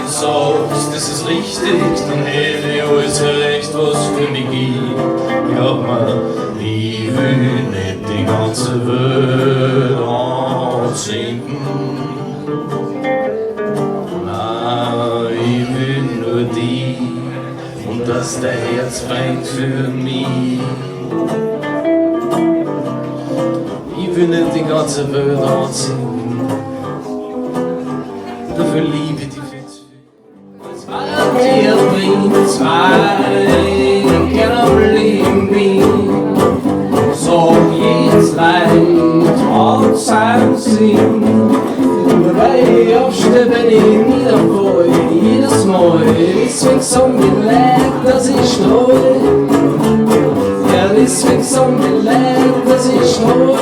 sagst, das ist richtig, dann hätte ich alles erreicht, was für mich gibt. Glaub mir, ich will nicht die ganze Welt anzünden. Nein, ich will nur die und dass dein Herz brennt für mich. Ich will nicht die ganze Welt anzünden. Dafür liebe ich dich viel zu viel. Dir bringt zwei, gerne am Leben bin. Sag jetzt leid, hat sein Sinn. Weil ich aufstehe, wenn ich niederfall, jedes Mal. Deswegen sag mir leid, dass ich streu. Ja, deswegen sag mir leid, dass ich streu.